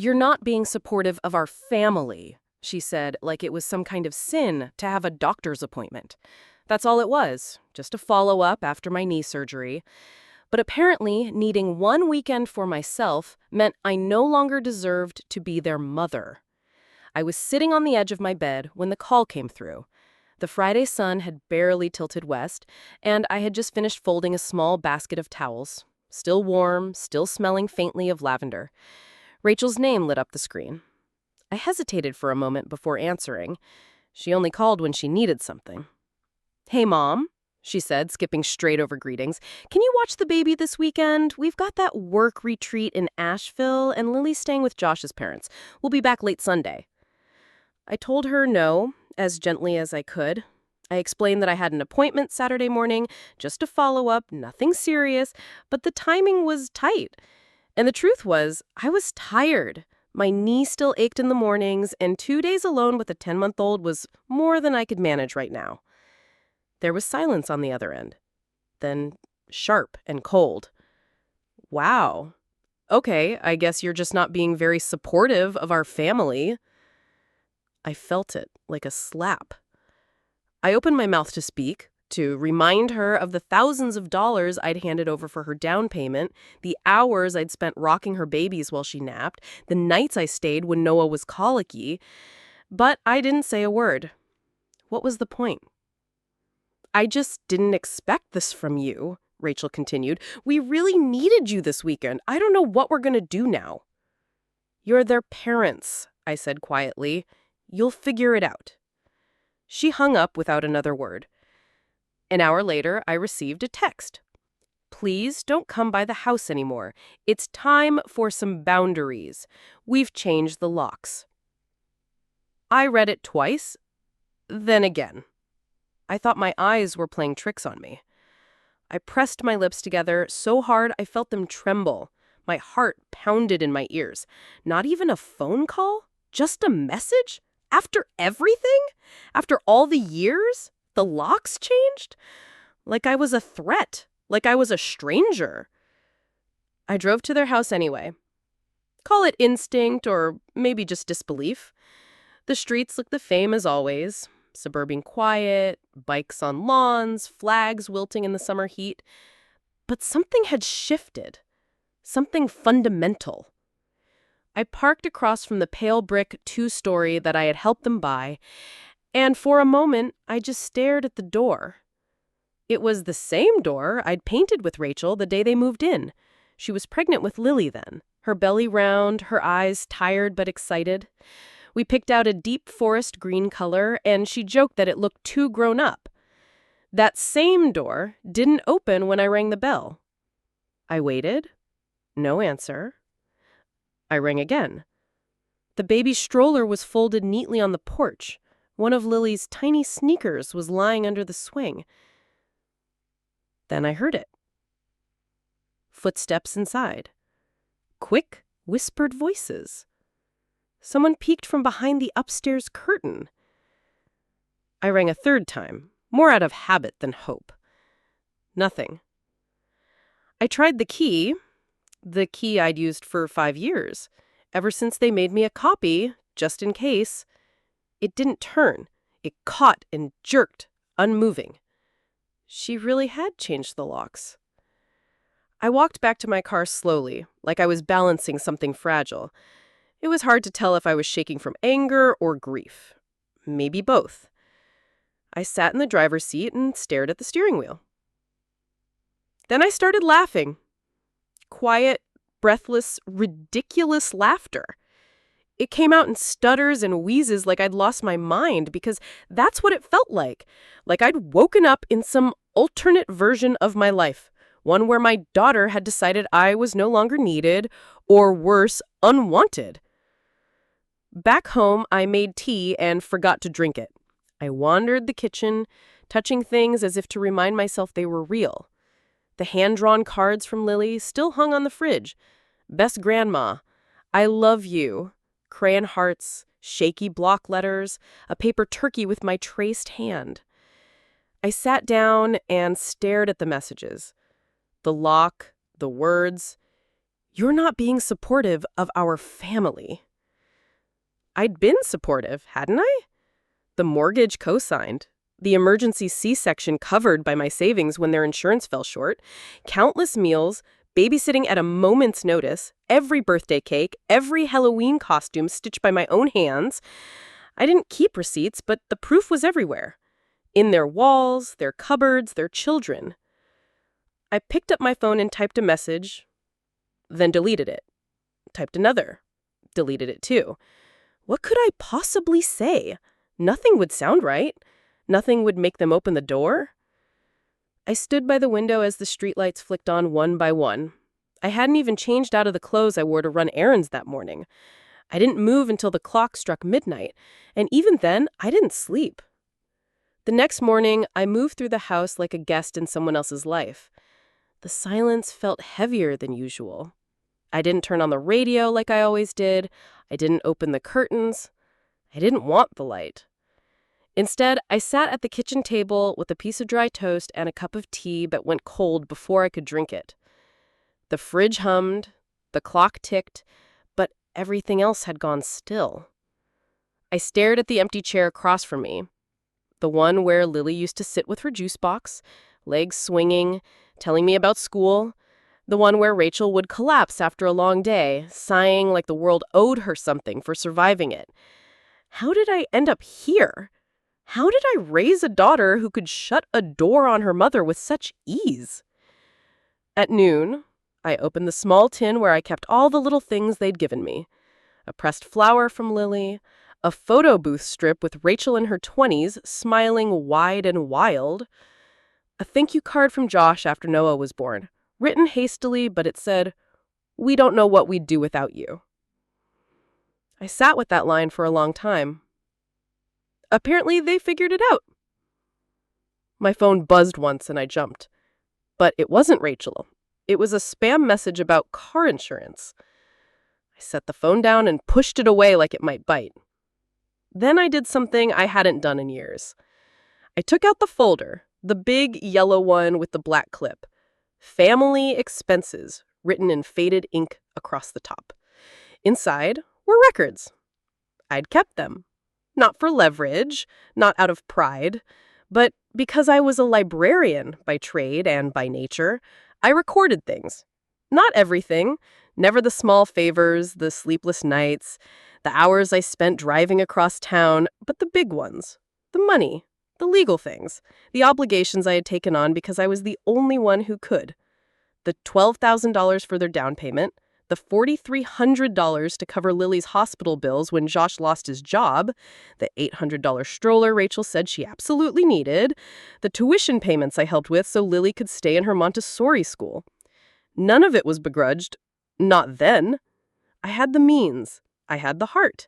"You're not being supportive of our family," she said, like it was some kind of sin to have a doctor's appointment. That's all it was, just a follow-up after my knee surgery. But apparently, needing one weekend for myself meant I no longer deserved to be their mother. I was sitting on the edge of my bed when the call came through. The Friday sun had barely tilted west, and I had just finished folding a small basket of towels. Still warm, still smelling faintly of lavender. Rachel's name lit up the screen. I hesitated for a moment before answering. She only called when she needed something. "Hey, Mom," she said, skipping straight over greetings. "Can you watch the baby this weekend? We've got that work retreat in Asheville, and Lily's staying with Josh's parents. We'll be back late Sunday." I told her no, as gently as I could. I explained that I had an appointment Saturday morning, just a follow-up, nothing serious, but the timing was tight. And the truth was, I was tired. My knee still ached in the mornings, and 2 days alone with a 10-month-old was more than I could manage right now. There was silence on the other end. Then sharp and cold. "Wow. Okay, I guess you're just not being very supportive of our family." I felt it, like a slap. I opened my mouth to speak, to remind her of the thousands of dollars I'd handed over for her down payment, the hours I'd spent rocking her babies while she napped, the nights I stayed when Noah was colicky. But I didn't say a word. What was the point? "I just didn't expect this from you," Rachel continued. "We really needed you this weekend. I don't know what we're going to do now." "You're their parents," I said quietly. "You'll figure it out." She hung up without another word. An hour later, I received a text. "Please don't come by the house anymore. It's time for some boundaries. We've changed the locks." I read it twice, then again. I thought my eyes were playing tricks on me. I pressed my lips together so hard I felt them tremble. My heart pounded in my ears. Not even a phone call? Just a message? After everything? After all the years? The locks changed? Like I was a threat. Like I was a stranger. I drove to their house anyway. Call it instinct or maybe just disbelief. The streets looked the same as always. Suburban quiet, bikes on lawns, flags wilting in the summer heat. But something had shifted. Something fundamental. I parked across from the pale brick two-story that I had helped them buy, and for a moment, I just stared at the door. It was the same door I'd painted with Rachel the day they moved in. She was pregnant with Lily then, her belly round, her eyes tired but excited. We picked out a deep forest green color, and she joked that it looked too grown up. That same door didn't open when I rang the bell. I waited. No answer. I rang again. The baby stroller was folded neatly on the porch. One of Lily's tiny sneakers was lying under the swing. Then I heard it. Footsteps inside. Quick, whispered voices. Someone peeked from behind the upstairs curtain. I rang a third time, more out of habit than hope. Nothing. I tried the key I'd used for 5 years, ever since they made me a copy, just in case. It didn't turn. It caught and jerked, unmoving. She really had changed the locks. I walked back to my car slowly, like I was balancing something fragile. It was hard to tell if I was shaking from anger or grief. Maybe both. I sat in the driver's seat and stared at the steering wheel. Then I started laughing. Quiet, breathless, ridiculous laughter. It came out in stutters and wheezes like I'd lost my mind, because that's what it felt like I'd woken up in some alternate version of my life, one where my daughter had decided I was no longer needed, or worse, unwanted. Back home, I made tea and forgot to drink it. I wandered the kitchen, touching things as if to remind myself they were real. The hand-drawn cards from Lily still hung on the fridge. Best grandma, I love you, crayon hearts, shaky block letters, a paper turkey with my traced hand. I sat down and stared at the messages. The lock, the words. "You're not being supportive of our family." I'd been supportive, hadn't I? The mortgage co-signed, the emergency C-section covered by my savings when their insurance fell short, countless meals, babysitting at a moment's notice, every birthday cake, every Halloween costume stitched by my own hands. I didn't keep receipts, but the proof was everywhere. In their walls, their cupboards, their children. I picked up my phone and typed a message, then deleted it. Typed another. Deleted it too. What could I possibly say? Nothing would sound right. Nothing would make them open the door. I stood by the window as the streetlights flicked on one by one. I hadn't even changed out of the clothes I wore to run errands that morning. I didn't move until the clock struck midnight, and even then, I didn't sleep. The next morning, I moved through the house like a guest in someone else's life. The silence felt heavier than usual. I didn't turn on the radio like I always did. I didn't open the curtains. I didn't want the light. Instead, I sat at the kitchen table with a piece of dry toast and a cup of tea that went cold before I could drink it. The fridge hummed, the clock ticked, but everything else had gone still. I stared at the empty chair across from me, the one where Lily used to sit with her juice box, legs swinging, telling me about school, the one where Rachel would collapse after a long day, sighing like the world owed her something for surviving it. How did I end up here? How did I raise a daughter who could shut a door on her mother with such ease? At noon, I opened the small tin where I kept all the little things they'd given me. A pressed flower from Lily, a photo booth strip with Rachel in her 20s, smiling wide and wild, a thank you card from Josh after Noah was born, written hastily, but it said, "We don't know what we'd do without you." I sat with that line for a long time. Apparently, they figured it out. My phone buzzed once and I jumped. But it wasn't Rachel. It was a spam message about car insurance. I set the phone down and pushed it away like it might bite. Then I did something I hadn't done in years. I took out the folder, the big yellow one with the black clip. Family expenses, written in faded ink across the top. Inside were records. I'd kept them. Not for leverage, not out of pride, but because I was a librarian by trade and by nature, I recorded things. Not everything, never the small favors, the sleepless nights, the hours I spent driving across town, but the big ones, the money, the legal things, the obligations I had taken on because I was the only one who could. The $12,000 for their down payment, the $4,300 to cover Lily's hospital bills when Josh lost his job, the $800 stroller Rachel said she absolutely needed, the tuition payments I helped with so Lily could stay in her Montessori school. None of it was begrudged. Not then. I had the means. I had the heart.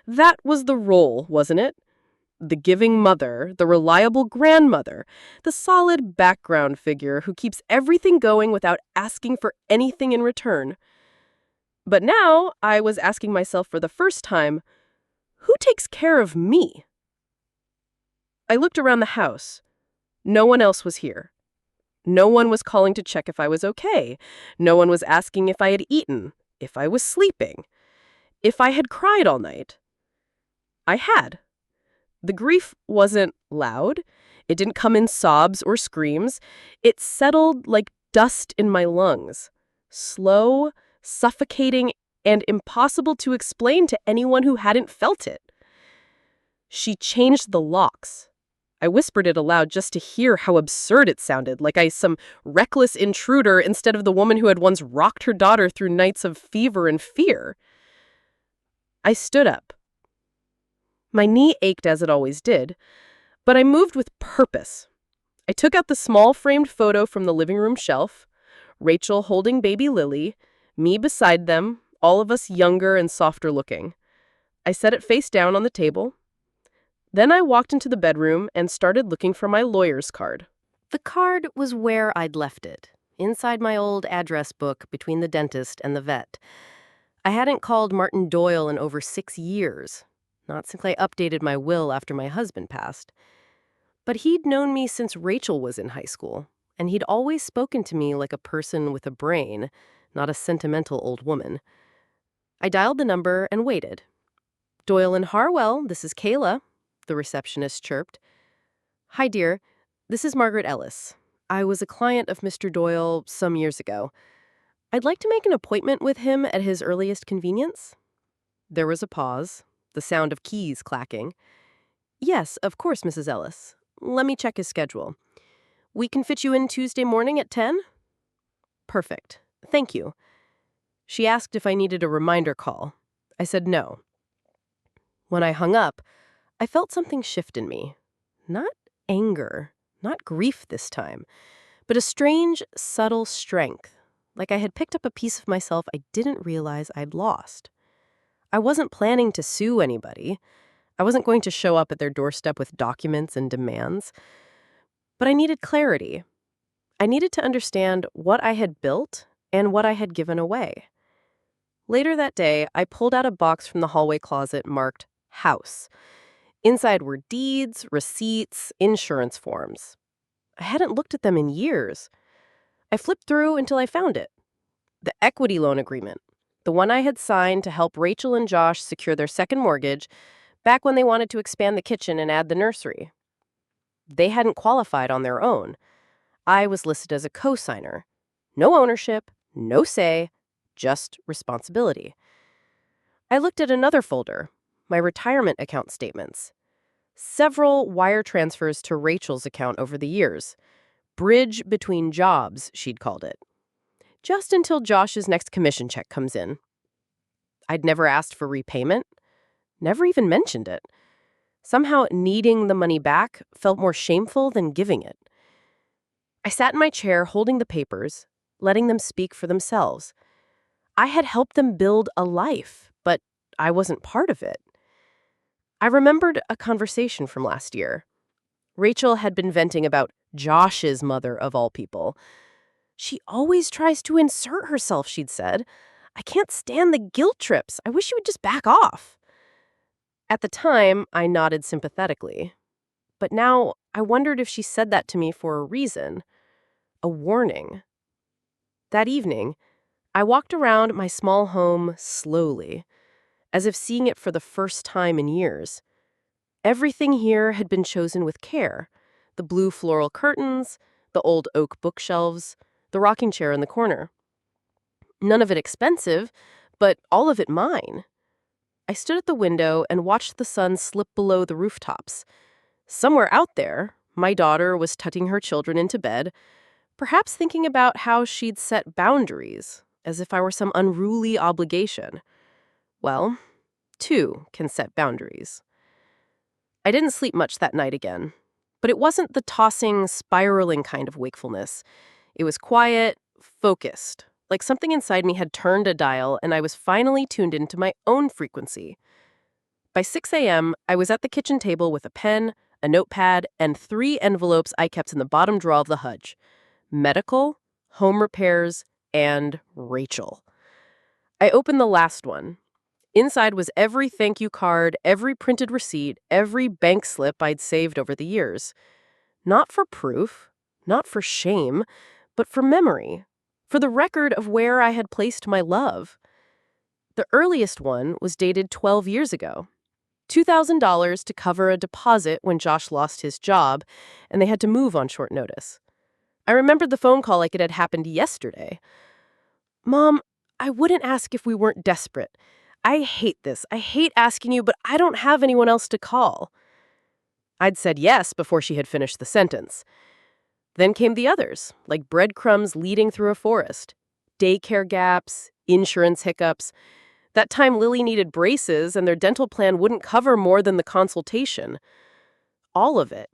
That was the role, wasn't it? The giving mother, the reliable grandmother, the solid background figure who keeps everything going without asking for anything in return. But now I was asking myself for the first time, who takes care of me? I looked around the house. No one else was here. No one was calling to check if I was okay. No one was asking if I had eaten, if I was sleeping, if I had cried all night. I had. The grief wasn't loud. It didn't come in sobs or screams. It settled like dust in my lungs. Slow, suffocating, and impossible to explain to anyone who hadn't felt it. She changed the locks. I whispered it aloud just to hear how absurd it sounded, like I some reckless intruder instead of the woman who had once rocked her daughter through nights of fever and fear. I stood up. My knee ached as it always did, but I moved with purpose. I took out the small framed photo from the living room shelf, Rachel holding baby Lily, me beside them, all of us younger and softer looking. I set it face down on the table. Then I walked into the bedroom and started looking for my lawyer's card. The card was where I'd left it, inside my old address book between the dentist and the vet. I hadn't called Martin Doyle in over 6 years, not since I updated my will after my husband passed. But he'd known me since Rachel was in high school, and he'd always spoken to me like a person with a brain, not a sentimental old woman. I dialed the number and waited. "Doyle and Harwell, this is Kayla," the receptionist chirped. "Hi, dear. This is Margaret Ellis. I was a client of Mr. Doyle some years ago. I'd like to make an appointment with him at his earliest convenience." There was a pause, the sound of keys clacking. "Yes, of course, Mrs. Ellis. Let me check his schedule. We can fit you in Tuesday morning at 10? Perfect. Thank you." She asked if I needed a reminder call. I said no. When I hung up, I felt something shift in me. Not anger, not grief this time, but a strange, subtle strength, like I had picked up a piece of myself I didn't realize I'd lost. I wasn't planning to sue anybody. I wasn't going to show up at their doorstep with documents and demands. But I needed clarity. I needed to understand what I had built and what I had given away. Later that day, I pulled out a box from the hallway closet marked House. Inside were deeds, receipts, insurance forms. I hadn't looked at them in years. I flipped through until I found it. The equity loan agreement, the one I had signed to help Rachel and Josh secure their second mortgage back when they wanted to expand the kitchen and add the nursery. They hadn't qualified on their own. I was listed as a co-signer. No ownership, no say, just responsibility. I looked at another folder, my retirement account statements. Several wire transfers to Rachel's account over the years. Bridge between jobs, she'd called it. Just until Josh's next commission check comes in. I'd never asked for repayment, never even mentioned it. Somehow needing the money back felt more shameful than giving it. I sat in my chair holding the papers, letting them speak for themselves. I had helped them build a life, but I wasn't part of it. I remembered a conversation from last year. Rachel had been venting about Josh's mother, of all people. "She always tries to insert herself," she'd said. "I can't stand the guilt trips. I wish you would just back off." At the time, I nodded sympathetically. But now, I wondered if she said that to me for a reason. A warning. That evening, I walked around my small home slowly, as if seeing it for the first time in years. Everything here had been chosen with care. The blue floral curtains, the old oak bookshelves, the rocking chair in the corner. None of it expensive, but all of it mine. I stood at the window and watched the sun slip below the rooftops. Somewhere out there, my daughter was tucking her children into bed, perhaps thinking about how she'd set boundaries, as if I were some unruly obligation. Well, two can set boundaries. I didn't sleep much that night again, but it wasn't the tossing, spiraling kind of wakefulness. It was quiet, focused, like something inside me had turned a dial and I was finally tuned into my own frequency. By 6 a.m., I was at the kitchen table with a pen, a notepad, and 3 envelopes I kept in the bottom drawer of the hudge. Medical, home repairs, and Rachel. I opened the last one. Inside was every thank you card, every printed receipt, every bank slip I'd saved over the years. Not for proof, not for shame, but for memory, for the record of where I had placed my love. The earliest one was dated 12 years ago. $2,000 to cover a deposit when Josh lost his job, and they had to move on short notice. I remembered the phone call like it had happened yesterday. "Mom, I wouldn't ask if we weren't desperate. I hate this. I hate asking you, but I don't have anyone else to call." I'd said yes before she had finished the sentence. Then came the others, like breadcrumbs leading through a forest. Daycare gaps, insurance hiccups. That time Lily needed braces and their dental plan wouldn't cover more than the consultation. All of it.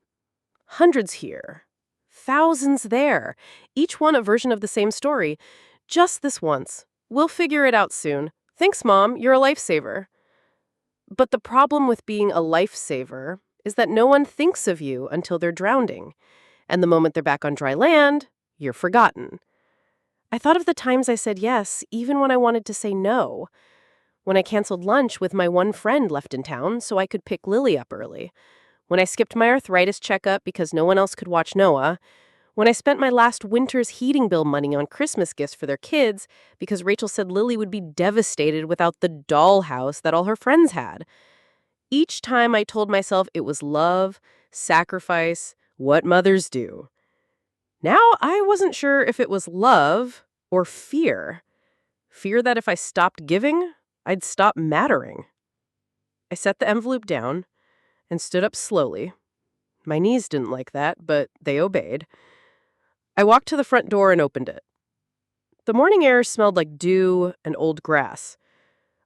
Hundreds here. Thousands there. Each one a version of the same story. Just this once. We'll figure it out soon. Thanks, Mom. You're a lifesaver. But the problem with being a lifesaver is that no one thinks of you until they're drowning. And the moment they're back on dry land, you're forgotten. I thought of the times I said yes, even when I wanted to say no. When I canceled lunch with my one friend left in town so I could pick Lily up early. When I skipped my arthritis checkup because no one else could watch Noah. When I spent my last winter's heating bill money on Christmas gifts for their kids because Rachel said Lily would be devastated without the dollhouse that all her friends had. Each time I told myself it was love, sacrifice, what mothers do. Now I wasn't sure if it was love or fear. Fear that if I stopped giving, I'd stop mattering. I set the envelope down and stood up slowly. My knees didn't like that, but they obeyed. I walked to the front door and opened it. The morning air smelled like dew and old grass.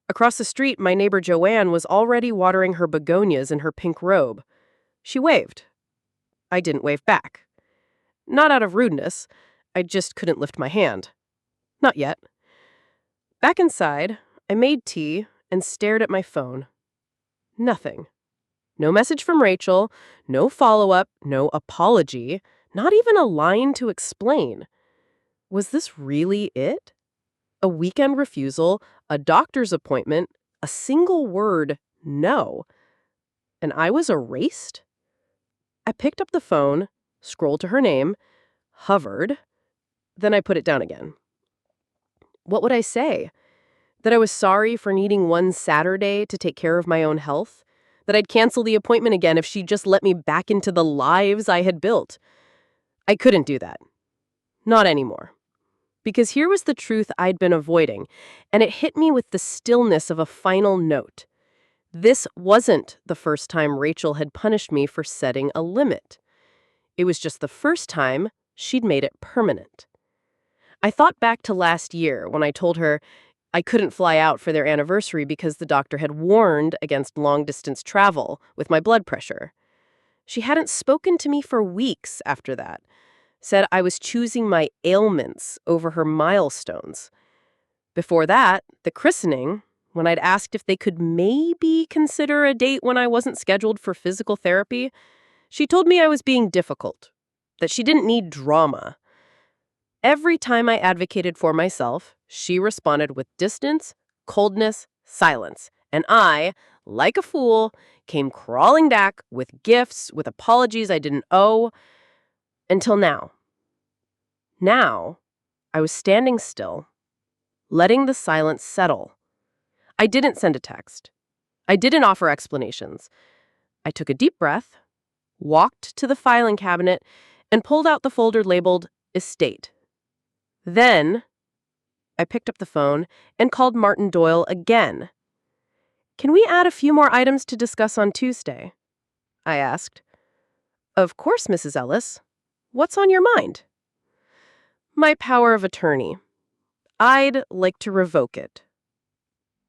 Across the street, my neighbor Joanne was already watering her begonias in her pink robe. She waved. I didn't wave back. Not out of rudeness. I just couldn't lift my hand. Not yet. Back inside, I made tea and stared at my phone. Nothing. No message from Rachel, no follow-up, no apology, not even a line to explain. Was this really it? A weekend refusal, a doctor's appointment, a single word, no. And I was erased? I picked up the phone, scrolled to her name, hovered, then I put it down again. What would I say? That I was sorry for needing one Saturday to take care of my own health? That I'd cancel the appointment again if she just let me back into the lives I had built? I couldn't do that. Not anymore. Because here was the truth I'd been avoiding, and it hit me with the stillness of a final note. This wasn't the first time Rachel had punished me for setting a limit. It was just the first time she'd made it permanent. I thought back to last year when I told her I couldn't fly out for their anniversary because the doctor had warned against long-distance travel with my blood pressure. She hadn't spoken to me for weeks after that. Said I was choosing my ailments over her milestones. Before that, the christening, when I'd asked if they could maybe consider a date when I wasn't scheduled for physical therapy, she told me I was being difficult, that she didn't need drama. Every time I advocated for myself, she responded with distance, coldness, silence, and I, like a fool, came crawling back with gifts, with apologies I didn't owe. Until now. Now, I was standing still, letting the silence settle. I didn't send a text. I didn't offer explanations. I took a deep breath, walked to the filing cabinet, and pulled out the folder labeled Estate. Then, I picked up the phone and called Martin Doyle again. "Can we add a few more items to discuss on Tuesday?" I asked. "Of course, Mrs. Ellis. What's on your mind?" "My power of attorney. I'd like to revoke it.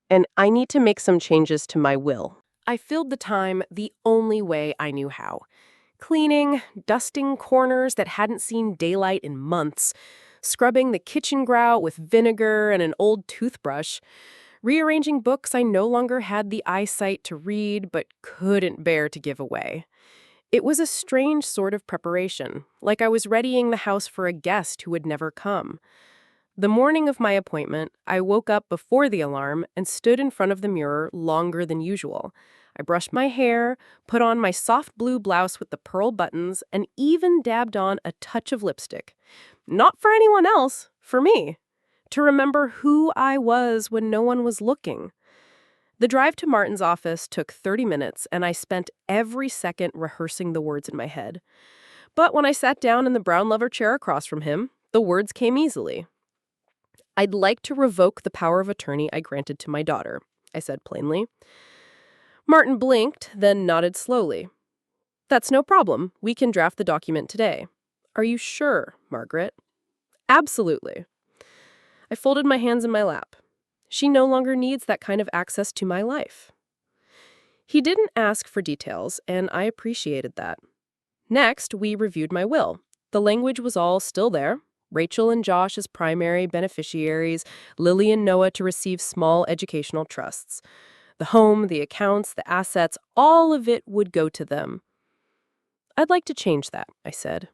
And I need to make some changes to my will." I filled the time the only way I knew how. Cleaning, dusting corners that hadn't seen daylight in months, scrubbing the kitchen grout with vinegar and an old toothbrush, rearranging books I no longer had the eyesight to read but couldn't bear to give away. It was a strange sort of preparation, like I was readying the house for a guest who would never come. The morning of my appointment, I woke up before the alarm and stood in front of the mirror longer than usual. I brushed my hair, put on my soft blue blouse with the pearl buttons, and even dabbed on a touch of lipstick. Not for anyone else, for me. To remember who I was when no one was looking. The drive to Martin's office took 30 minutes, and I spent every second rehearsing the words in my head. But when I sat down in the brown leather chair across from him, the words came easily. "I'd like to revoke the power of attorney I granted to my daughter," I said plainly. Martin blinked, then nodded slowly. "That's no problem. We can draft the document today." "Are you sure, Margaret?" "Absolutely." I folded my hands in my lap. She no longer needs that kind of access to my life. He didn't ask for details, and I appreciated that. Next, we reviewed my will. The language was all still there. Rachel and Josh as primary beneficiaries, Lily and Noah to receive small educational trusts. The home, the accounts, the assets, all of it would go to them. "I'd like to change that," I said.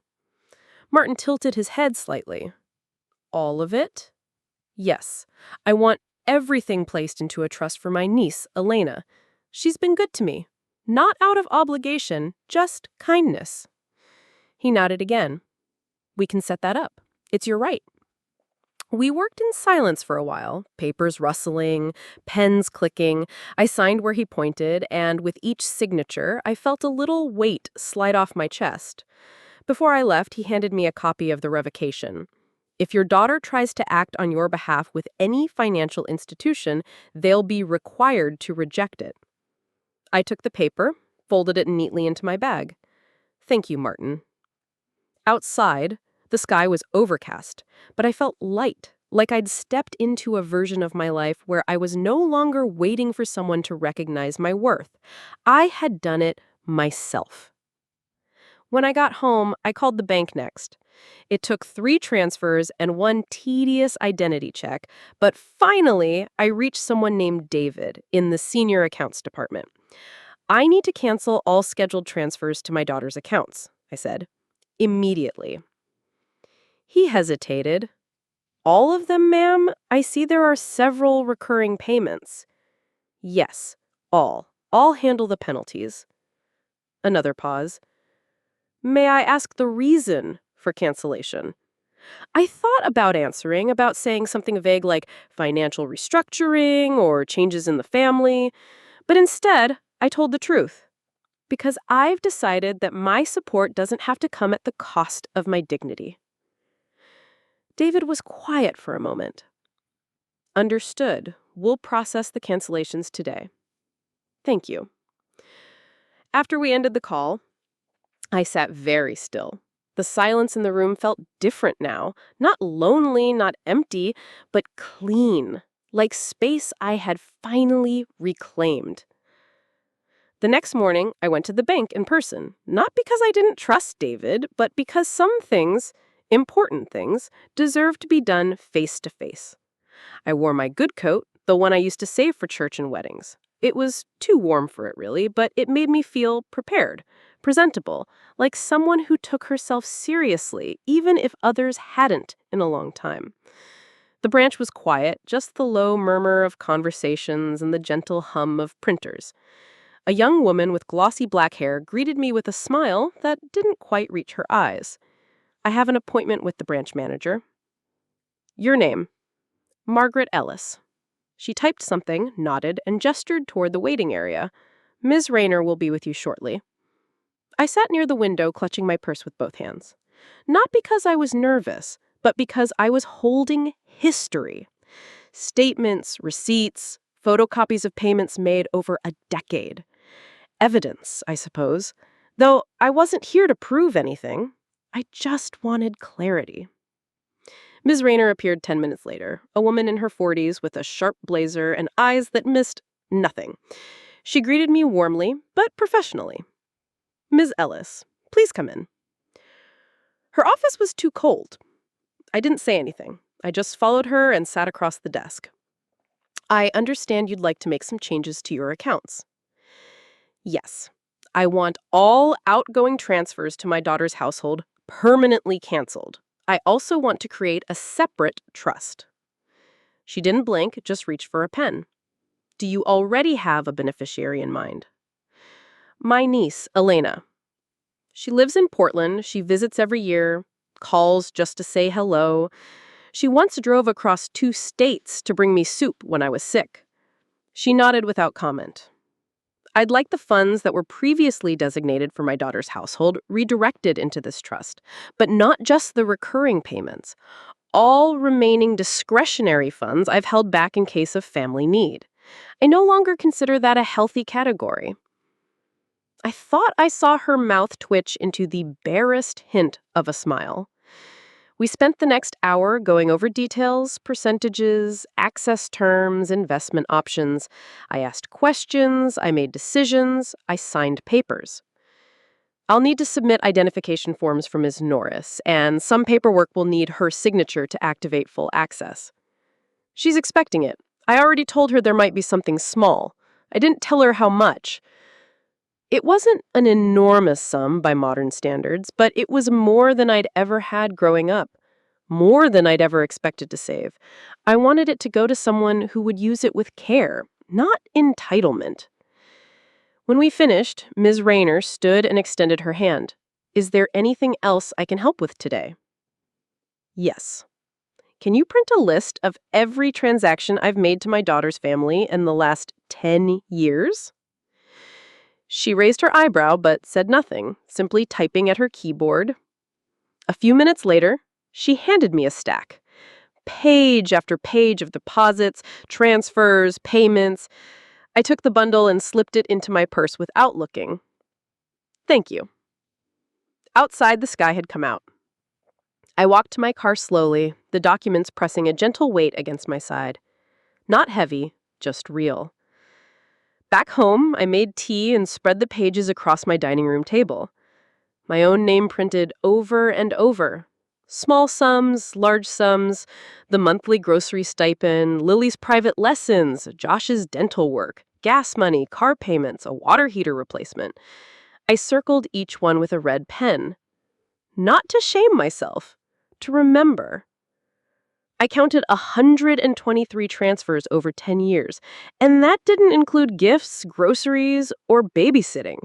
Martin tilted his head slightly. "All of it?" "Yes. I want everything placed into a trust for my niece, Elena. She's been good to me. Not out of obligation, just kindness." He nodded again. We can set that up. It's your right. We worked in silence for a while, papers rustling, pens clicking. I signed where he pointed, and with each signature, I felt a little weight slide off my chest. Before I left, he handed me a copy of the revocation. If your daughter tries to act on your behalf with any financial institution, they'll be required to reject it. I took the paper, folded it neatly into my bag. Thank you, Martin. Outside, the sky was overcast, but I felt light, like I'd stepped into a version of my life where I was no longer waiting for someone to recognize my worth. I had done it myself. When I got home, I called the bank next. It took 3 transfers and 1 tedious identity check, but finally, I reached someone named David in the senior accounts department. I need to cancel all scheduled transfers to my daughter's accounts, I said. Immediately. He hesitated. All of them, ma'am? I see there are several recurring payments. Yes, all. I'll handle the penalties. Another pause. May I ask the reason for cancellation? I thought about answering, about saying something vague like financial restructuring or changes in the family, but instead, I told the truth. Because I've decided that my support doesn't have to come at the cost of my dignity. David was quiet for a moment. Understood. We'll process the cancellations today. Thank you. After we ended the call, I sat very still. The silence in the room felt different now. Not lonely, not empty, but clean, like space I had finally reclaimed. The next morning, I went to the bank in person, not because I didn't trust David, but because some things, important things, deserved to be done face to face. I wore my good coat, the one I used to save for church and weddings. It was too warm for it, really, but it made me feel prepared, presentable, like someone who took herself seriously, even if others hadn't in a long time. The branch was quiet, just the low murmur of conversations and the gentle hum of printers. A young woman with glossy black hair greeted me with a smile that didn't quite reach her eyes. I have an appointment with the branch manager. Your name? Margaret Ellis. She typed something, nodded, and gestured toward the waiting area. Ms. Rayner will be with you shortly. I sat near the window, clutching my purse with both hands. Not because I was nervous, but because I was holding history. Statements, receipts, photocopies of payments made over a decade. Evidence, I suppose. Though I wasn't here to prove anything. I just wanted clarity. Ms. Rayner appeared 10 minutes later, a woman in her 40s with a sharp blazer and eyes that missed nothing. She greeted me warmly, but professionally. Ms. Ellis, please come in. Her office was too cold. I didn't say anything. I just followed her and sat across the desk. I understand you'd like to make some changes to your accounts. Yes, I want all outgoing transfers to my daughter's household permanently canceled. I also want to create a separate trust. She didn't blink, just reached for a pen. Do you already have a beneficiary in mind? My niece, Elena. She lives in Portland. She visits every year, calls just to say hello. She once drove across 2 states to bring me soup when I was sick. She nodded without comment. I'd like the funds that were previously designated for my daughter's household redirected into this trust, but not just the recurring payments. All remaining discretionary funds I've held back in case of family need. I no longer consider that a healthy category. I thought I saw her mouth twitch into the barest hint of a smile. We spent the next hour going over details, percentages, access terms, investment options. I asked questions, I made decisions, I signed papers. I'll need to submit identification forms for Ms. Norris, and some paperwork will need her signature to activate full access. She's expecting it. I already told her there might be something small. I didn't tell her how much. It wasn't an enormous sum by modern standards, but it was more than I'd ever had growing up. More than I'd ever expected to save. I wanted it to go to someone who would use it with care, not entitlement. When we finished, Ms. Rayner stood and extended her hand. Is there anything else I can help with today? Yes. Can you print a list of every transaction I've made to my daughter's family in the last 10 years? She raised her eyebrow but said nothing, simply typing at her keyboard. A few minutes later, she handed me a stack. Page after page of deposits, transfers, payments. I took the bundle and slipped it into my purse without looking. Thank you. Outside, the sky had come out. I walked to my car slowly, the documents pressing a gentle weight against my side. Not heavy, just real. Back home, I made tea and spread the pages across my dining room table. My own name printed over and over. Small sums, large sums, the monthly grocery stipend, Lily's private lessons, Josh's dental work, gas money, car payments, a water heater replacement. I circled each one with a red pen. Not to shame myself, to remember. I counted 123 transfers over 10 years, and that didn't include gifts, groceries, or babysitting.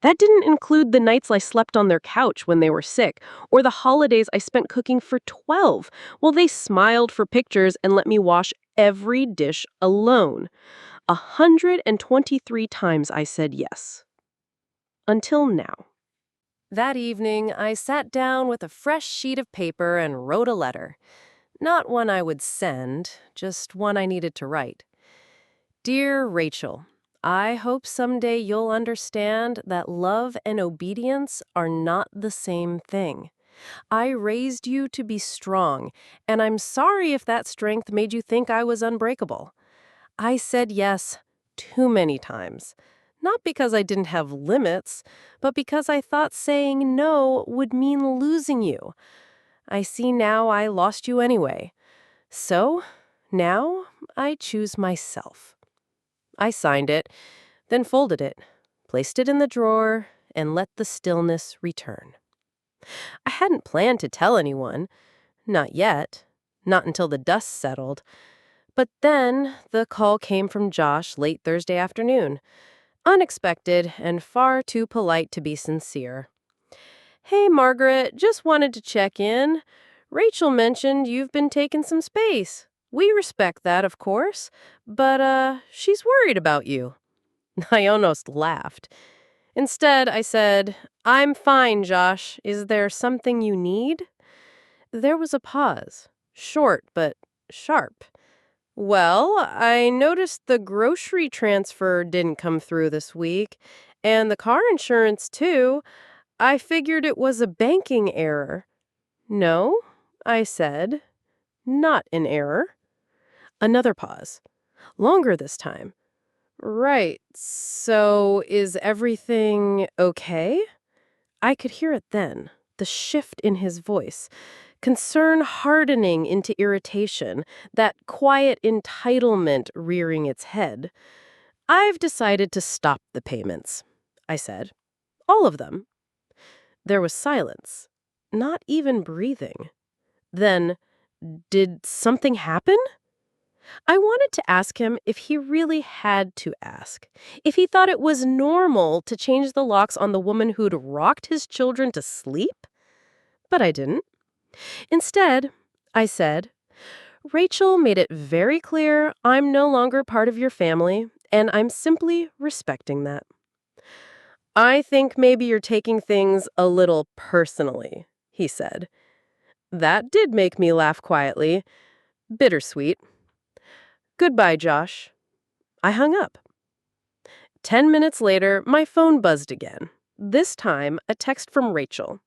That didn't include the nights I slept on their couch when they were sick, or the holidays I spent cooking for 12, while they smiled for pictures and let me wash every dish alone. 123 times I said yes. Until now. That evening, I sat down with a fresh sheet of paper and wrote a letter. Not one I would send, just one I needed to write. Dear Rachel, I hope someday you'll understand that love and obedience are not the same thing. I raised you to be strong, and I'm sorry if that strength made you think I was unbreakable. I said yes too many times. Not because I didn't have limits, but because I thought saying no would mean losing you. I see now I lost you anyway. So, now I choose myself. I signed it, then folded it, placed it in the drawer, and let the stillness return. I hadn't planned to tell anyone. Not yet. Not until the dust settled. But then the call came from Josh late Thursday afternoon. Unexpected and far too polite to be sincere. Hey, Margaret, just wanted to check in. Rachel mentioned you've been taking some space. We respect that, of course, but, she's worried about you. I almost laughed. Instead, I said, I'm fine, Josh. Is there something you need? There was a pause, short but sharp. Well, I noticed the grocery transfer didn't come through this week, and the car insurance, too. I figured it was a banking error. No, I said, not an error. Another pause. Longer this time. Right, so is everything okay? I could hear it then, the shift in his voice. Concern hardening into irritation, that quiet entitlement rearing its head. I've decided to stop the payments, I said. All of them. There was silence. Not even breathing. Then, did something happen? I wanted to ask him if he really had to ask. If he thought it was normal to change the locks on the woman who'd rocked his children to sleep? But I didn't. Instead, I said, Rachel made it very clear I'm no longer part of your family, and I'm simply respecting that. I think maybe you're taking things a little personally, he said. That did make me laugh quietly. Bittersweet. Goodbye, Josh. I hung up. 10 minutes later, my phone buzzed again. This time, a text from Rachel.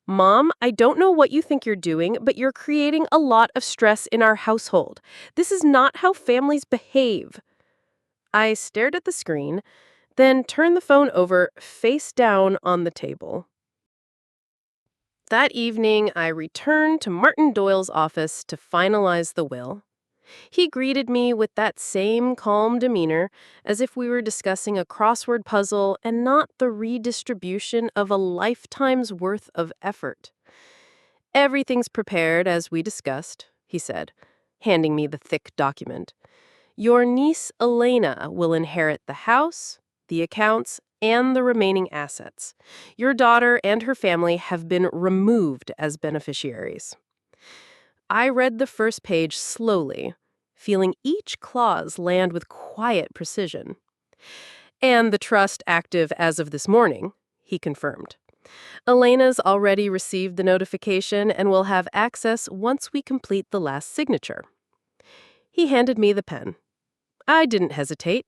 Mom, I don't know what you think you're doing, but you're creating a lot of stress in our household. This is not how families behave. I stared at the screen, then turned the phone over face down on the table. That evening, I returned to Martin Doyle's office to finalize the will. He greeted me with that same calm demeanor, as if we were discussing a crossword puzzle and not the redistribution of a lifetime's worth of effort. Everything's prepared as we discussed, he said, handing me the thick document. Your niece Elena will inherit the house, the accounts, and the remaining assets. Your daughter and her family have been removed as beneficiaries. I read the first page slowly, feeling each clause land with quiet precision. And the trust active as of this morning, he confirmed. Elena's already received the notification and will have access once we complete the last signature. He handed me the pen. I didn't hesitate.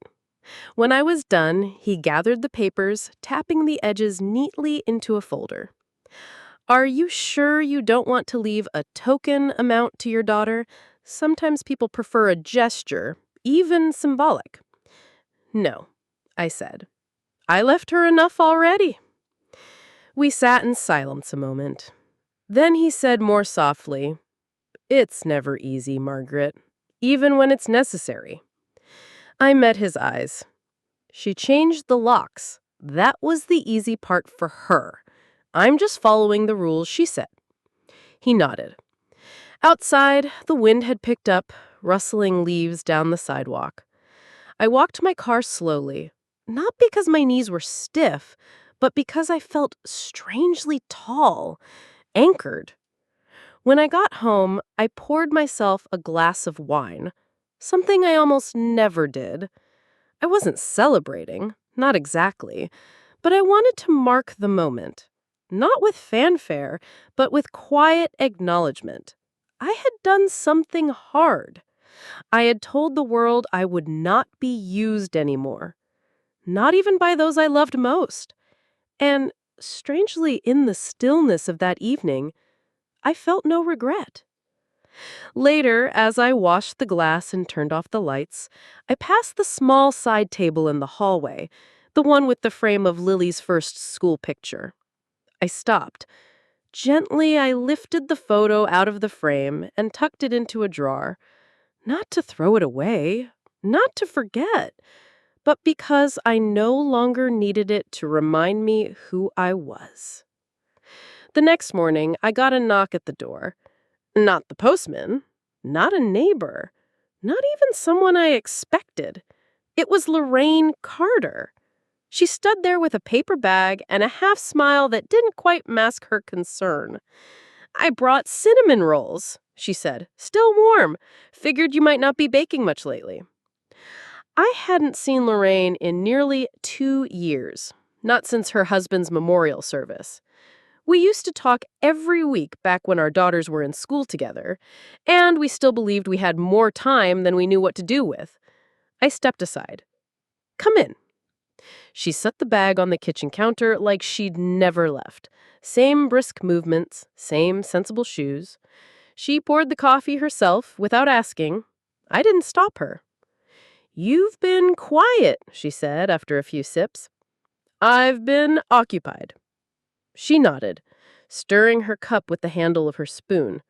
When I was done, he gathered the papers, tapping the edges neatly into a folder. Are you sure you don't want to leave a token amount to your daughter? Sometimes people prefer a gesture, even symbolic. No, I said. I left her enough already. We sat in silence a moment. Then he said more softly, "It's never easy, Margaret, even when it's necessary." I met his eyes. She changed the locks. That was the easy part for her. I'm just following the rules she set. He nodded. Outside, the wind had picked up, rustling leaves down the sidewalk. I walked my car slowly, not because my knees were stiff, but because I felt strangely tall, anchored. When I got home, I poured myself a glass of wine, something I almost never did. I wasn't celebrating, not exactly, but I wanted to mark the moment. Not with fanfare, but with quiet acknowledgement. I had done something hard. I had told the world I would not be used anymore. Not even by those I loved most. And, strangely, in the stillness of that evening, I felt no regret. Later, as I washed the glass and turned off the lights, I passed the small side table in the hallway, the one with the frame of Lily's first school picture. I stopped. Gently, I lifted the photo out of the frame and tucked it into a drawer. Not to throw it away, not to forget, but because I no longer needed it to remind me who I was. The next morning, I got a knock at the door. Not the postman, not a neighbor, not even someone I expected. It was Lorraine Carter. She stood there with a paper bag and a half smile that didn't quite mask her concern. "I brought cinnamon rolls," she said. "Still warm. Figured you might not be baking much lately." I hadn't seen Lorraine in nearly 2 years, not since her husband's memorial service. We used to talk every week back when our daughters were in school together, and we still believed we had more time than we knew what to do with. I stepped aside. "Come in." She set the bag on the kitchen counter like she'd never left. Same brisk movements, same sensible shoes. She poured the coffee herself without asking. I didn't stop her. "You've been quiet," she said after a few sips. "I've been occupied." She nodded, stirring her cup with the handle of her spoon.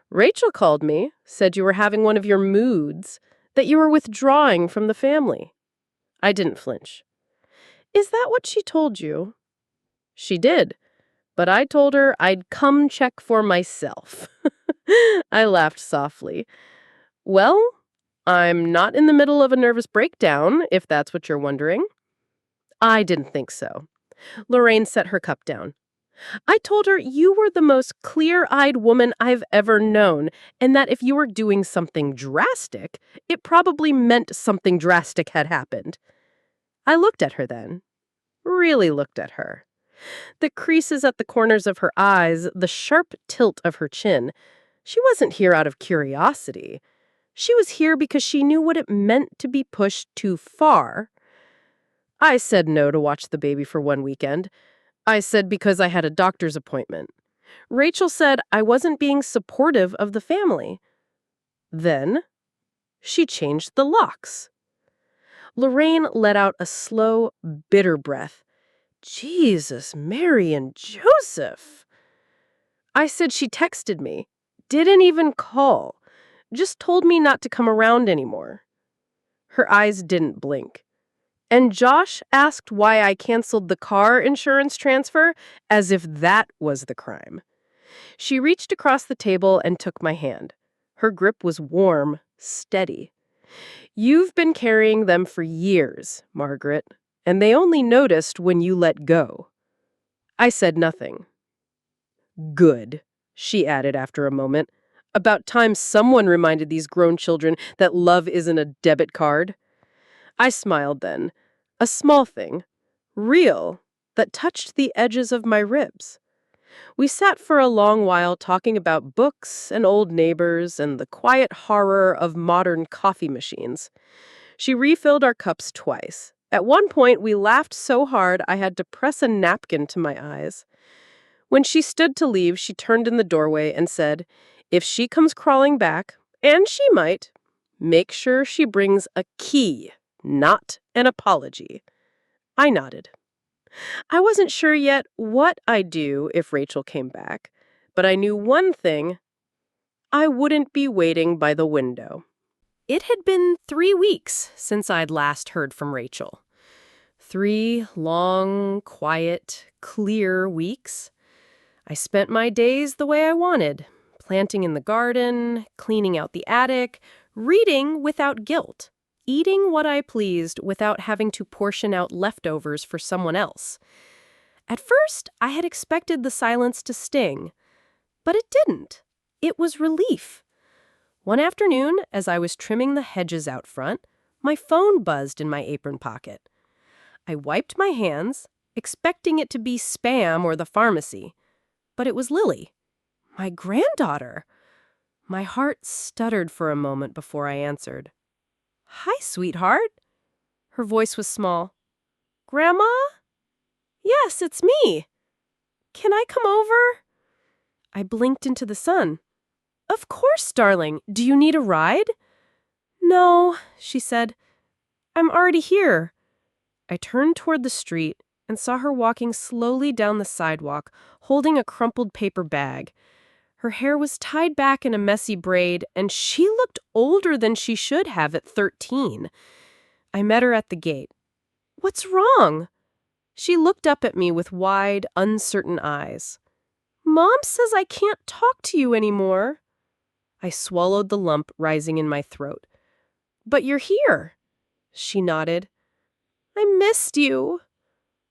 "Rachel called me, said you were having one of your moods, that you were withdrawing from the family." I didn't flinch. "Is that what she told you?" "She did, but I told her I'd come check for myself." I laughed softly. "Well, I'm not in the middle of a nervous breakdown, if that's what you're wondering." I didn't think so. Lorraine set her cup down. "I told her you were the most clear-eyed woman I've ever known, and that if you were doing something drastic, it probably meant something drastic had happened." I looked at her then. Really looked at her. The creases at the corners of her eyes, the sharp tilt of her chin. She wasn't here out of curiosity. She was here because she knew what it meant to be pushed too far. I said no to watch the baby for one weekend. I said because I had a doctor's appointment. Rachel said I wasn't being supportive of the family. Then, she changed the locks. Lorraine let out a slow, bitter breath. "Jesus, Mary, and Joseph." I said she texted me. Didn't even call. Just told me not to come around anymore. Her eyes didn't blink. And Josh asked why I canceled the car insurance transfer, as if that was the crime. She reached across the table and took my hand. Her grip was warm, steady. "You've been carrying them for years, Margaret, and they only noticed when you let go." I said nothing. "Good," she added after a moment. About time someone reminded these grown children that love isn't a debit card. I smiled then. A small thing, real, that touched the edges of my ribs. We sat for a long while talking about books and old neighbors and the quiet horror of modern coffee machines. She refilled our cups twice. At one point, we laughed so hard I had to press a napkin to my eyes. When she stood to leave, she turned in the doorway and said, "If she comes crawling back, and she might, make sure she brings a key, not an apology." I nodded. I wasn't sure yet what I'd do if Rachel came back, but I knew one thing: I wouldn't be waiting by the window. It had been 3 weeks since I'd last heard from Rachel. 3 long, quiet, clear weeks. I spent my days the way I wanted, planting in the garden, cleaning out the attic, reading without guilt, eating what I pleased without having to portion out leftovers for someone else. At first, I had expected the silence to sting, but it didn't. It was relief. One afternoon, as I was trimming the hedges out front, my phone buzzed in my apron pocket. I wiped my hands, expecting it to be spam or the pharmacy. But it was Lily, my granddaughter. My heart stuttered for a moment before I answered. "Hi, sweetheart." Her voice was small. "Grandma?" "Yes, it's me. Can I come over?" I blinked into the sun. "Of course, darling. Do you need a ride?" "No," she said. "I'm already here." I turned toward the street and saw her walking slowly down the sidewalk, holding a crumpled paper bag. Her hair was tied back in a messy braid, and she looked older than she should have at 13. I met her at the gate. "What's wrong?" She looked up at me with wide, uncertain eyes. "Mom says I can't talk to you anymore." I swallowed the lump rising in my throat. "But you're here." She nodded. "I missed you."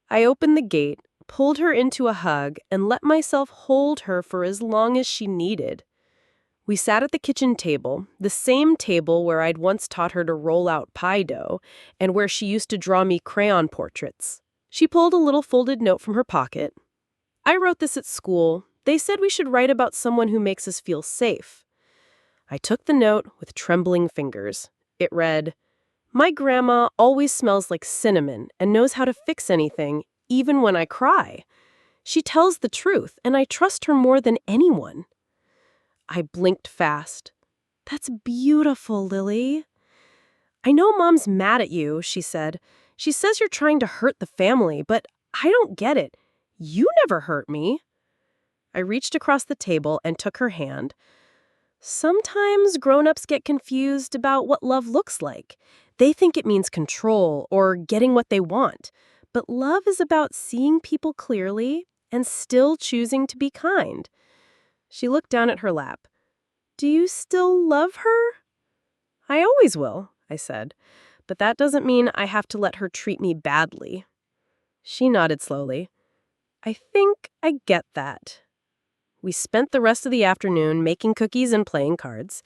I opened the gate, pulled her into a hug, and let myself hold her for as long as she needed. We sat at the kitchen table, the same table where I'd once taught her to roll out pie dough, and where she used to draw me crayon portraits. She pulled a little folded note from her pocket. "I wrote this at school. They said we should write about someone who makes us feel safe." I took the note with trembling fingers. It read, "My grandma always smells like cinnamon and knows how to fix anything, even when I cry. She tells the truth, and I trust her more than anyone." I blinked fast. "That's beautiful, Lily." "I know Mom's mad at you," she said. "She says you're trying to hurt the family, but I don't get it. You never hurt me." I reached across the table and took her hand. Sometimes grown-ups get confused about what love looks like. They think it means control or getting what they want. But love is about seeing people clearly and still choosing to be kind. She looked down at her lap. "Do you still love her?" "I always will," I said. "But that doesn't mean I have to let her treat me badly." She nodded slowly. "I think I get that." We spent the rest of the afternoon making cookies and playing cards.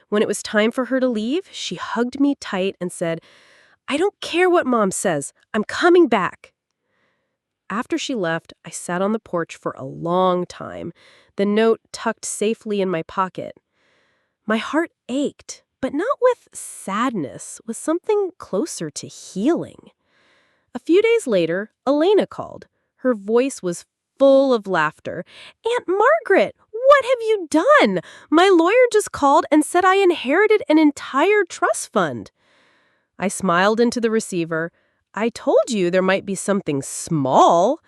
When it was time for her to leave, she hugged me tight and said, "I don't care what Mom says. I'm coming back." After she left, I sat on the porch for a long time, the note tucked safely in my pocket. My heart ached, but not with sadness, with something closer to healing. A few days later, Elena called. Her voice was full of laughter. "Aunt Margaret, what have you done? My lawyer just called and said I inherited an entire trust fund." I smiled into the receiver. "I told you there might be something small."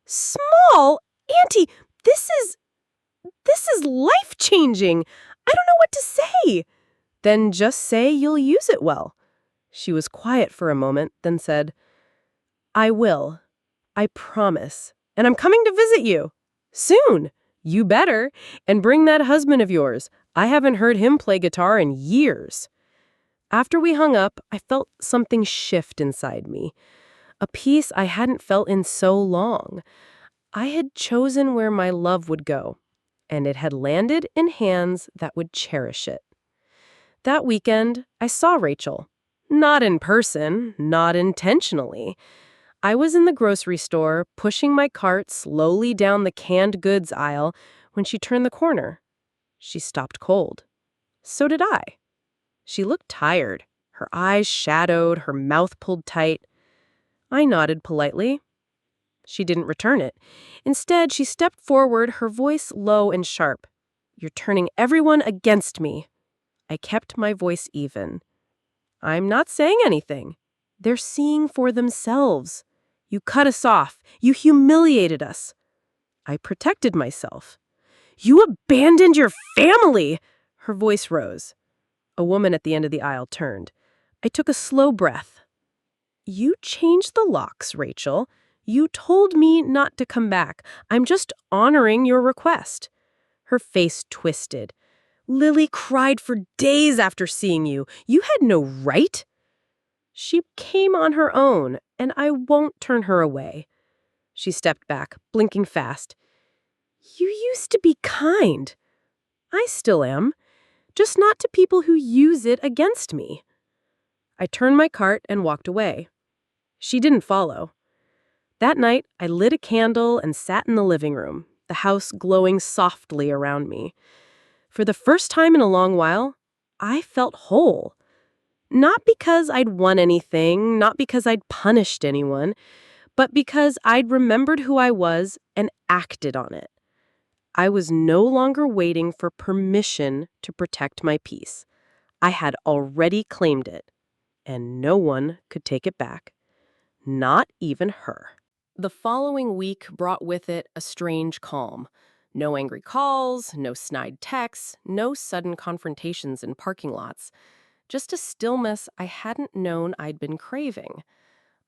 "Small? Auntie, this is life-changing. I don't know what to say." "Then just say you'll use it well." She was quiet for a moment, then said, "I will. I promise. And I'm coming to visit you. Soon. You better. And bring that husband of yours. I haven't heard him play guitar in years." After we hung up, I felt something shift inside me. A peace I hadn't felt in so long. I had chosen where my love would go. and it had landed in hands that would cherish it. That weekend, I saw Rachel. Not in person, not intentionally. I was in the grocery store, pushing my cart slowly down the canned goods aisle when she turned the corner. She stopped cold. So did I. She looked tired, her eyes shadowed, her mouth pulled tight. I nodded politely. She didn't return it. Instead, she stepped forward, her voice low and sharp. "You're turning everyone against me." I kept my voice even. "I'm not saying anything. They're seeing for themselves. You cut us off. You humiliated us." I protected myself. "You abandoned your family!" Her voice rose. A woman at the end of the aisle turned. I took a slow breath. "You changed the locks, Rachel. You told me not to come back. I'm just honoring your request." Her face twisted. "Lily cried for days after seeing you. You had no right." "She came on her own, and I won't turn her away." She stepped back, blinking fast. "You used to be kind." "I still am, just not to people who use it against me." I turned my cart and walked away. She didn't follow. That night, I lit a candle and sat in the living room, the house glowing softly around me. For the first time in a long while, I felt whole. Not because I'd won anything, not because I'd punished anyone, but because I'd remembered who I was and acted on it. I was no longer waiting for permission to protect my peace. I had already claimed it, and no one could take it back. Not even her. The following week brought with it a strange calm. No angry calls, no snide texts, no sudden confrontations in parking lots. Just a stillness I hadn't known I'd been craving.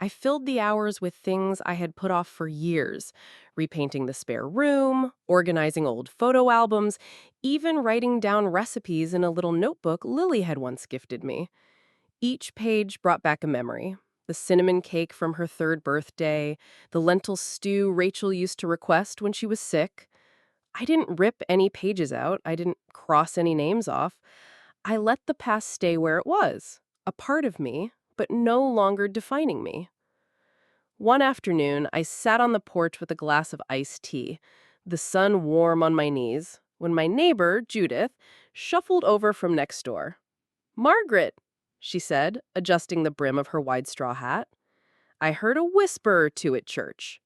I filled the hours with things I had put off for years, repainting the spare room, organizing old photo albums, even writing down recipes in a little notebook Lily had once gifted me. Each page brought back a memory. The cinnamon cake from her third birthday, the lentil stew Rachel used to request when she was sick. I didn't rip any pages out. I didn't cross any names off. I let the past stay where it was, a part of me, but no longer defining me. One afternoon, I sat on the porch with a glass of iced tea, the sun warm on my knees, when my neighbor, Judith, shuffled over from next door. "Margaret," she said, adjusting the brim of her wide straw hat. "I heard a whisper or two at church."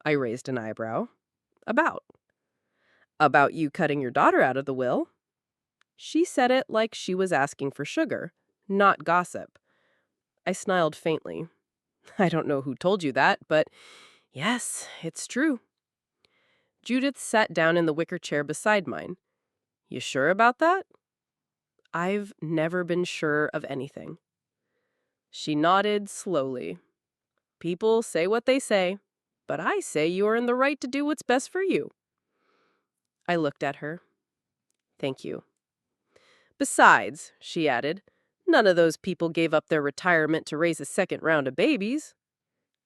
I raised an eyebrow. "About?" "About you cutting your daughter out of the will." She said it like she was asking for sugar, not gossip. I smiled faintly. "I don't know who told you that, but yes, it's true." Judith sat down in the wicker chair beside mine. "You sure about that?" "I've never been sure of anything." She nodded slowly. "People say what they say, but I say you are in the right to do what's best for you." I looked at her. "Thank you." "Besides," she added, "none of those people gave up their retirement to raise a second round of babies."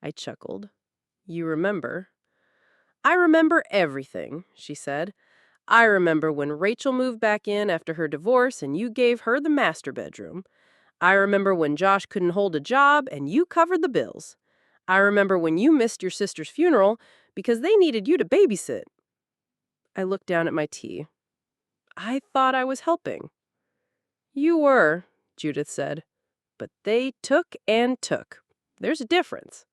I chuckled. "You remember?" "I remember everything," she said. "I remember when Rachel moved back in after her divorce and you gave her the master bedroom. I remember when Josh couldn't hold a job and you covered the bills. I remember when you missed your sister's funeral because they needed you to babysit." I looked down at my tea. "I thought I was helping." "You were," Judith said. "But they took and took. There's a difference."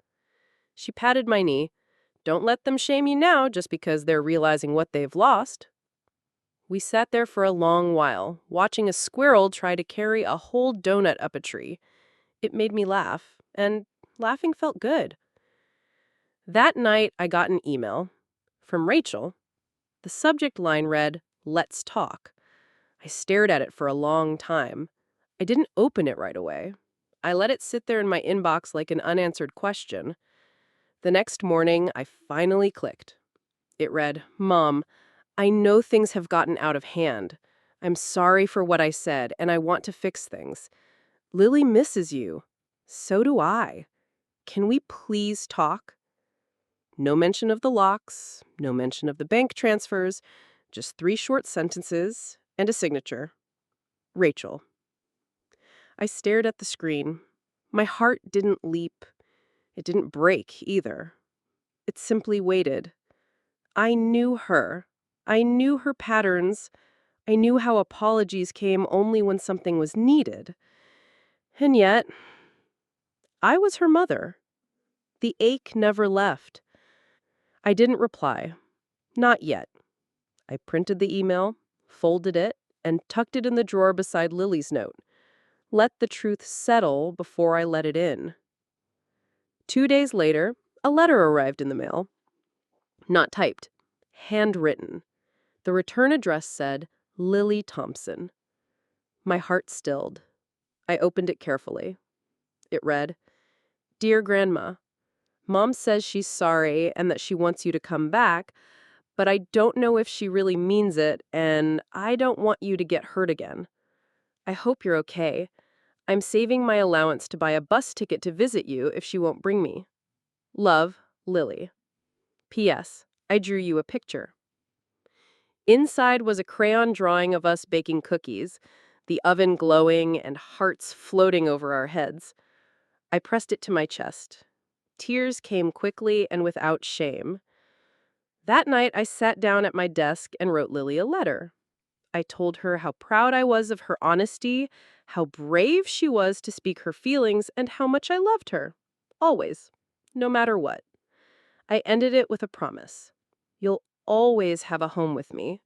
She patted my knee. "Don't let them shame you now just because they're realizing what they've lost." We sat there for a long while, watching a squirrel try to carry a whole donut up a tree. It made me laugh, and laughing felt good. That night, I got an email from Rachel. The subject line read, "Let's talk." I stared at it for a long time. I didn't open it right away. I let it sit there in my inbox like an unanswered question. The next morning, I finally clicked. It read, "Mom, I know things have gotten out of hand. I'm sorry for what I said, and I want to fix things. Lily misses you. So do I. Can we please talk?" No mention of the locks, no mention of the bank transfers, Just 3 short sentences and a signature. Rachel. I stared at the screen. My heart didn't leap. It didn't break either. It simply waited. I knew her. I knew her patterns. I knew how apologies came only when something was needed. And yet, I was her mother. The ache never left. I didn't reply. Not yet. I printed the email, folded it, and tucked it in the drawer beside Lily's note. Let the truth settle before I let it in. 2 days later, a letter arrived in the mail. Not typed. Handwritten. The return address said, Lily Thompson. My heart stilled. I opened it carefully. It read, Dear Grandma, Mom says she's sorry and that she wants you to come back, but I don't know if she really means it, and I don't want you to get hurt again. I hope you're okay. I'm saving my allowance to buy a bus ticket to visit you if she won't bring me. Love, Lily. P.S. I drew you a picture. Inside was a crayon drawing of us baking cookies, the oven glowing and hearts floating over our heads. I pressed it to my chest. Tears came quickly and without shame. That night, I sat down at my desk and wrote Lily a letter. I told her how proud I was of her honesty, how brave she was to speak her feelings, and how much I loved her. Always. No matter what. I ended it with a promise. You'll always have a home with me.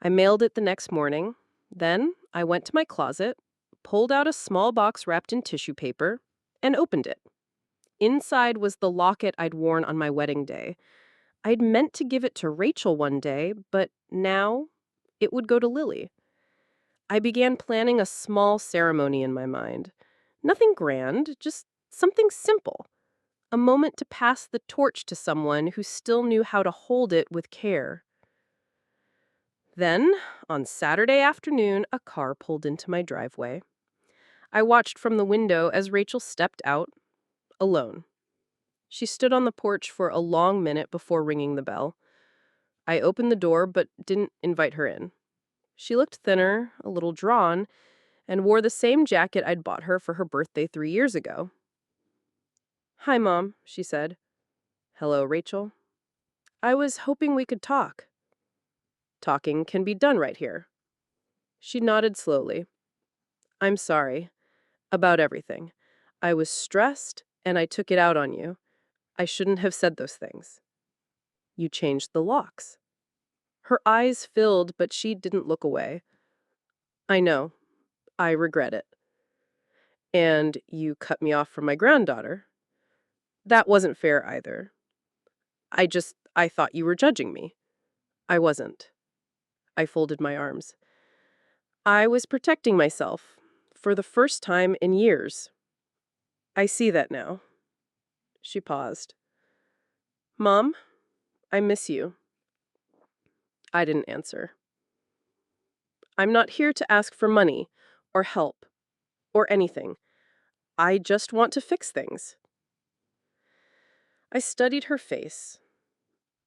I mailed it the next morning. Then I went to my closet, pulled out a small box wrapped in tissue paper, and opened it. Inside was the locket I'd worn on my wedding day. I'd meant to give it to Rachel one day, but now it would go to Lily. I began planning a small ceremony in my mind. Nothing grand, just something simple. A moment to pass the torch to someone who still knew how to hold it with care. Then, on Saturday afternoon, a car pulled into my driveway. I watched from the window as Rachel stepped out, alone. She stood on the porch for a long minute before ringing the bell. I opened the door but didn't invite her in. She looked thinner, a little drawn, and wore the same jacket I'd bought her for her birthday 3 years ago. Hi, Mom, she said. Hello, Rachel. I was hoping we could talk. Talking can be done right here. She nodded slowly. I'm sorry. About everything. I was stressed, and I took it out on you. I shouldn't have said those things. You changed the locks. Her eyes filled, but she didn't look away. I know. I regret it. And you cut me off from my granddaughter. That wasn't fair either. I thought you were judging me. I wasn't. I folded my arms. I was protecting myself, for the first time in years. I see that now. She paused. Mom, I miss you. I didn't answer. I'm not here to ask for money, or help, or anything. I just want to fix things. I studied her face.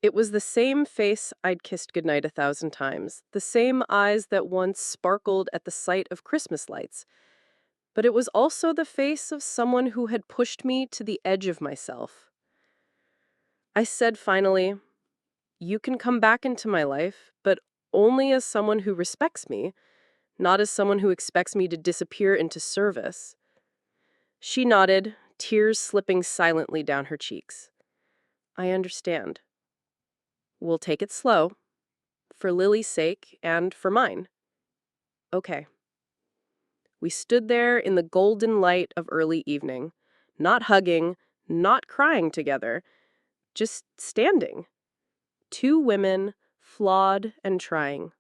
It was the same face I'd kissed goodnight 1,000 times, the same eyes that once sparkled at the sight of Christmas lights. But it was also the face of someone who had pushed me to the edge of myself. I said finally, you can come back into my life, but only as someone who respects me, not as someone who expects me to disappear into service. She nodded, tears slipping silently down her cheeks. I understand. We'll take it slow, for Lily's sake and for mine. Okay. We stood there in the golden light of early evening, not hugging, not crying together, just standing. 2 women, flawed and trying.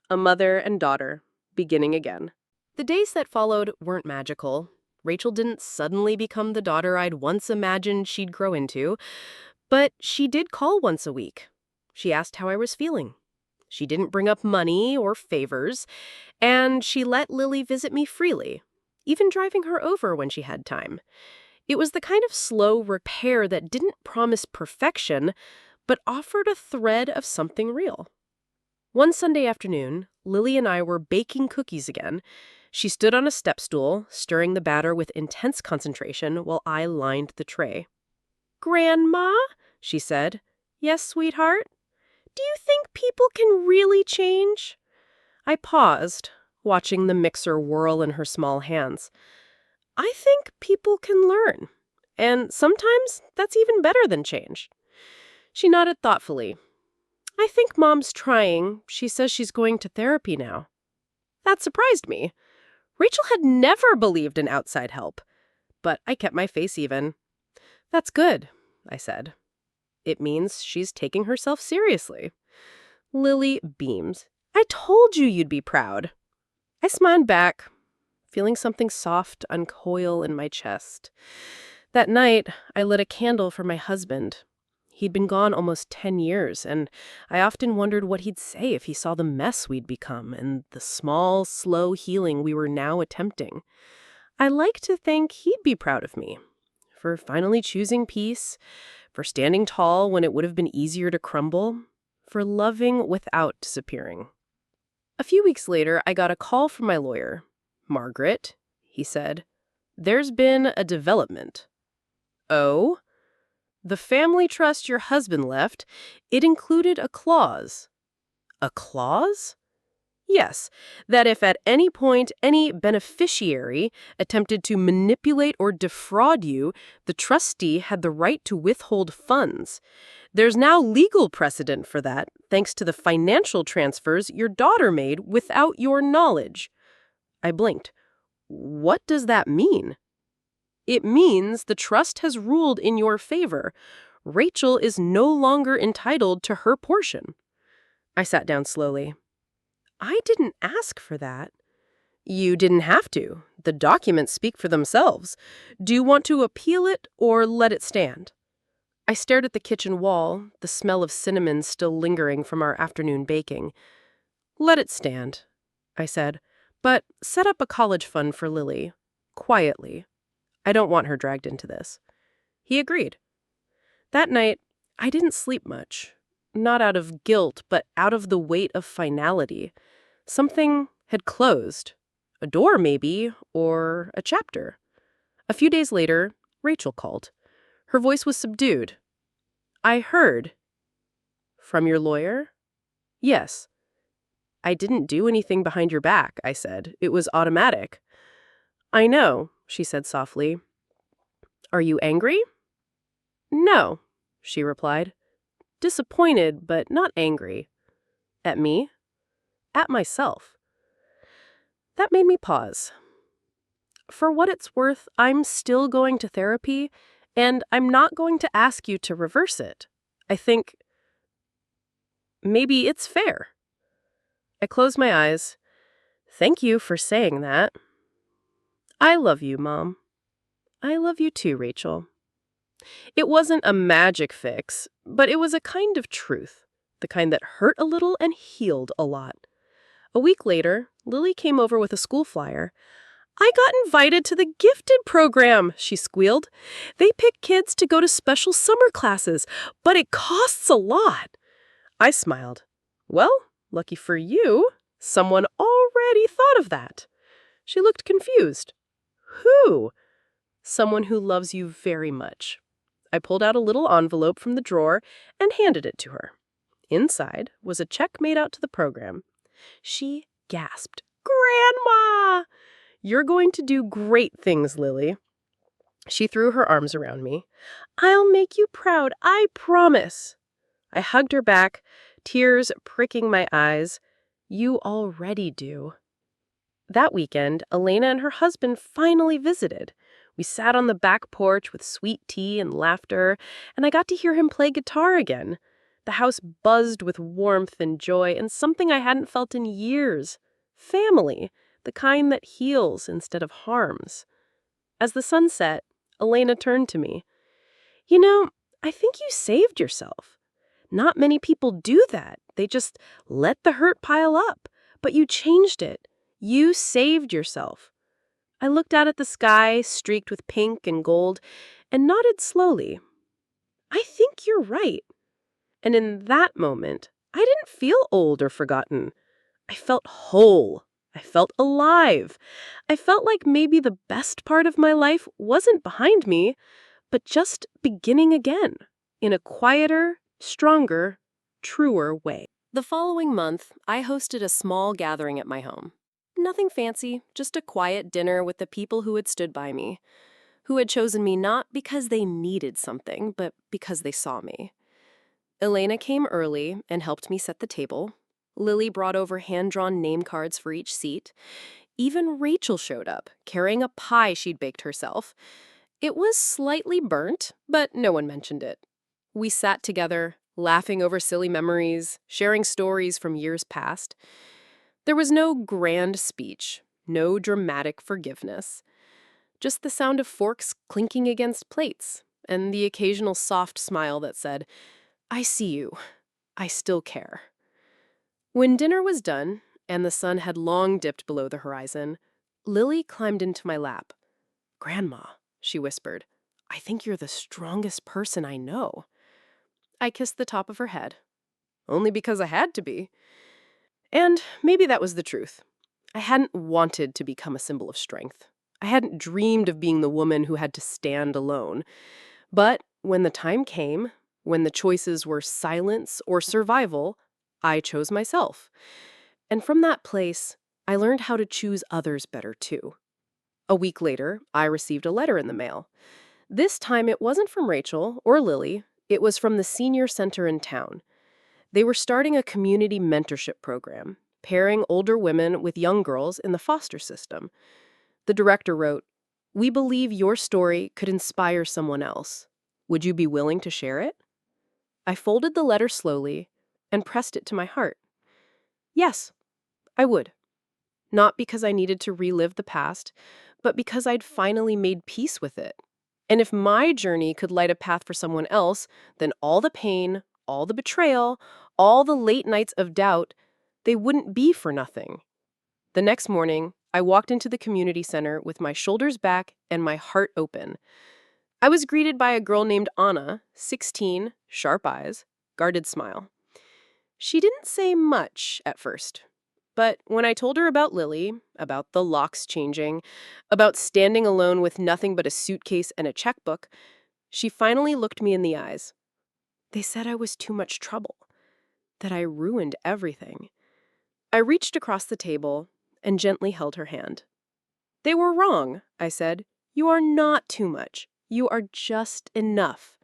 A mother and daughter, beginning again. The days that followed weren't magical. Rachel didn't suddenly become the daughter I'd once imagined she'd grow into, but she did call once a week. She asked how I was feeling. She didn't bring up money or favors, and she let Lily visit me freely, even driving her over when she had time. It was the kind of slow repair that didn't promise perfection, but offered a thread of something real. One Sunday afternoon, Lily and I were baking cookies again. She stood on a step stool, stirring the batter with intense concentration while I lined the tray. "Grandma?" she said. "Yes, sweetheart? Do you think people can really change?" I paused, watching the mixer whirl in her small hands. "I think people can learn. And sometimes that's even better than change." She nodded thoughtfully. "I think Mom's trying. She says she's going to therapy now." That surprised me. Rachel had never believed in outside help. But I kept my face even. "That's good," I said. "It means she's taking herself seriously." Lily beamed. "I told you you'd be proud." I smiled back, feeling something soft uncoil in my chest. That night, I lit a candle for my husband. He'd been gone almost 10 years, and I often wondered what he'd say if he saw the mess we'd become and the small, slow healing we were now attempting. I like to think he'd be proud of me for finally choosing peace, for standing tall when it would have been easier to crumble, for loving without disappearing. A few weeks later, I got a call from my lawyer. "Margaret," he said, "there's been a development." "Oh?" "The family trust your husband left, it included a clause." "A clause?" "Yes, that if at any point any beneficiary attempted to manipulate or defraud you, the trustee had the right to withhold funds. There's now legal precedent for that, thanks to the financial transfers your daughter made without your knowledge." I blinked. "What does that mean?" "It means the trust has ruled in your favor. Rachel is no longer entitled to her portion." I sat down slowly. "I didn't ask for that." "You didn't have to. The documents speak for themselves. Do you want to appeal it or let it stand?" I stared at the kitchen wall, the smell of cinnamon still lingering from our afternoon baking. "Let it stand," I said, "but set up a college fund for Lily. Quietly. I don't want her dragged into this." He agreed. That night, I didn't sleep much. Not out of guilt, but out of the weight of finality. Something had closed. A door, maybe, or a chapter. A few days later, Rachel called. Her voice was subdued. "I heard." "From your lawyer?" "Yes." "I didn't do anything behind your back," I said. "It was automatic." "I know," she said softly. "Are you angry?" "No," she replied. "Disappointed, but not angry." "At me?" "At myself." That made me pause. For what it's worth, I'm still going to therapy, and I'm not going to ask you to reverse it. I think maybe it's fair. I closed my eyes. "Thank you for saying that." "I love you, Mom." "I love you too, Rachel." It wasn't a magic fix, but it was a kind of truth, the kind that hurt a little and healed a lot. A week later, Lily came over with a school flyer. "I got invited to the gifted program," she squealed. "They pick kids to go to special summer classes, but it costs a lot." I smiled. "Well, lucky for you, someone already thought of that." She looked confused. "Who?" "Someone who loves you very much." I pulled out a little envelope from the drawer and handed it to her. Inside was a check made out to the program. She gasped. "Grandma!" "You're going to do great things, Lily." She threw her arms around me. "I'll make you proud, I promise." I hugged her back, tears pricking my eyes. "You already do." That weekend, Elena and her husband finally visited. We sat on the back porch with sweet tea and laughter, and I got to hear him play guitar again. The house buzzed with warmth and joy and something I hadn't felt in years. Family, the kind that heals instead of harms. As the sun set, Elena turned to me. "You know, I think you saved yourself. Not many people do that. They just let the hurt pile up. But you changed it. You saved yourself." I looked out at the sky, streaked with pink and gold, and nodded slowly. "I think you're right." And in that moment, I didn't feel old or forgotten. I felt whole. I felt alive. I felt like maybe the best part of my life wasn't behind me, but just beginning again, in a quieter, stronger, truer way. The following month, I hosted a small gathering at my home. Nothing fancy, just a quiet dinner with the people who had stood by me, who had chosen me not because they needed something, but because they saw me. Elena came early and helped me set the table. Lily brought over hand-drawn name cards for each seat. Even Rachel showed up, carrying a pie she'd baked herself. It was slightly burnt, but no one mentioned it. We sat together, laughing over silly memories, sharing stories from years past. There was no grand speech, no dramatic forgiveness. Just the sound of forks clinking against plates, and the occasional soft smile that said, "I see you. I still care." When dinner was done, and the sun had long dipped below the horizon, Lily climbed into my lap. "Grandma," she whispered, "I think you're the strongest person I know." I kissed the top of her head. Only because I had to be. And maybe that was the truth. I hadn't wanted to become a symbol of strength. I hadn't dreamed of being the woman who had to stand alone. But when the time came, when the choices were silence or survival, I chose myself. And from that place, I learned how to choose others better too. A week later, I received a letter in the mail. This time it wasn't from Rachel or Lily, it was from the senior center in town. They were starting a community mentorship program, pairing older women with young girls in the foster system. The director wrote, "We believe your story could inspire someone else. Would you be willing to share it?" I folded the letter slowly and pressed it to my heart. Yes, I would. Not because I needed to relive the past, but because I'd finally made peace with it. And if my journey could light a path for someone else, then all the pain, all the betrayal, all the late nights of doubt, they wouldn't be for nothing. The next morning, I walked into the community center with my shoulders back and my heart open. I was greeted by a girl named Anna, 16, sharp eyes, guarded smile. She didn't say much at first. But when I told her about Lily, about the locks changing, about standing alone with nothing but a suitcase and a checkbook, she finally looked me in the eyes. "They said I was too much trouble, that I ruined everything." I reached across the table and gently held her hand. "They were wrong," I said. "You are not too much. You are just enough."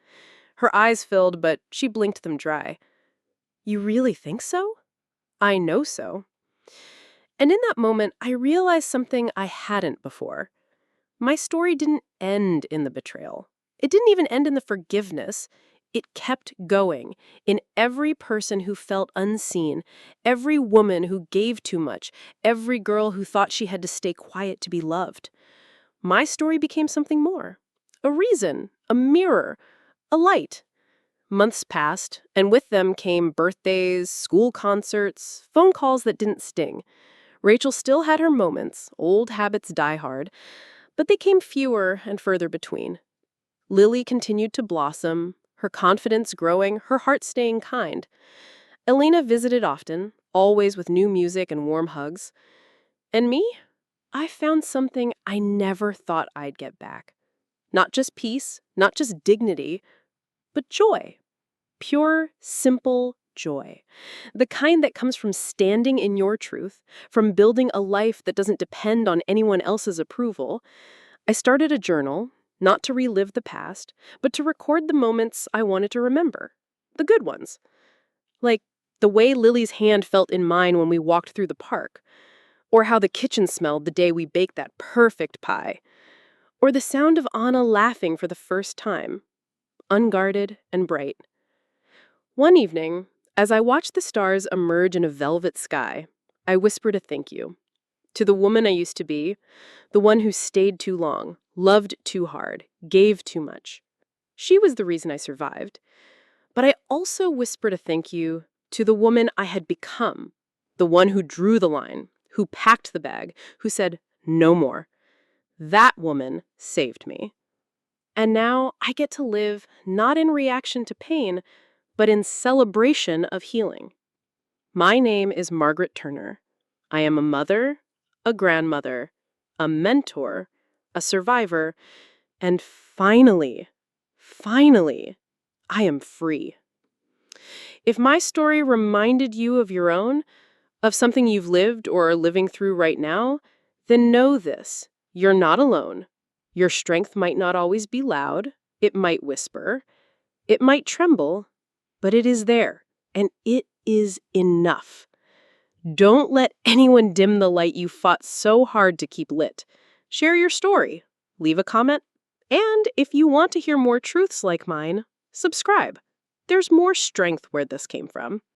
Her eyes filled, but she blinked them dry. "You really think so?" "I know so." And in that moment, I realized something I hadn't before. My story didn't end in the betrayal. It didn't even end in the forgiveness. It kept going in every person who felt unseen, every woman who gave too much, every girl who thought she had to stay quiet to be loved. My story became something more. A reason, a mirror, a light. Months passed, and with them came birthdays, school concerts, phone calls that didn't sting. Rachel still had her moments, old habits die hard, but they came fewer and further between. Lily continued to blossom, her confidence growing, her heart staying kind. Elena visited often, always with new music and warm hugs. And me? I found something I never thought I'd get back. Not just peace, not just dignity, but joy. Pure, simple joy. The kind that comes from standing in your truth, from building a life that doesn't depend on anyone else's approval. I started a journal, not to relive the past, but to record the moments I wanted to remember. The good ones. Like the way Lily's hand felt in mine when we walked through the park, or how the kitchen smelled the day we baked that perfect pie, or the sound of Anna laughing for the first time, unguarded and bright. One evening, as I watched the stars emerge in a velvet sky, I whispered a thank you. To the woman I used to be, the one who stayed too long, loved too hard, gave too much. She was the reason I survived. But I also whispered a thank you to the woman I had become, the one who drew the line, who packed the bag, who said, "No more." That woman saved me. And now I get to live not in reaction to pain, but in celebration of healing. My name is Margaret Turner. I am a mother, a grandmother, a mentor, a survivor, and finally, I am free. If my story reminded you of your own, of something you've lived or are living through right now, then know this: you're not alone. Your strength might not always be loud, it might whisper, it might tremble, but it is there, and it is enough. Don't let anyone dim the light you fought so hard to keep lit. Share your story, leave a comment, and if you want to hear more truths like mine, subscribe. There's more strength where this came from.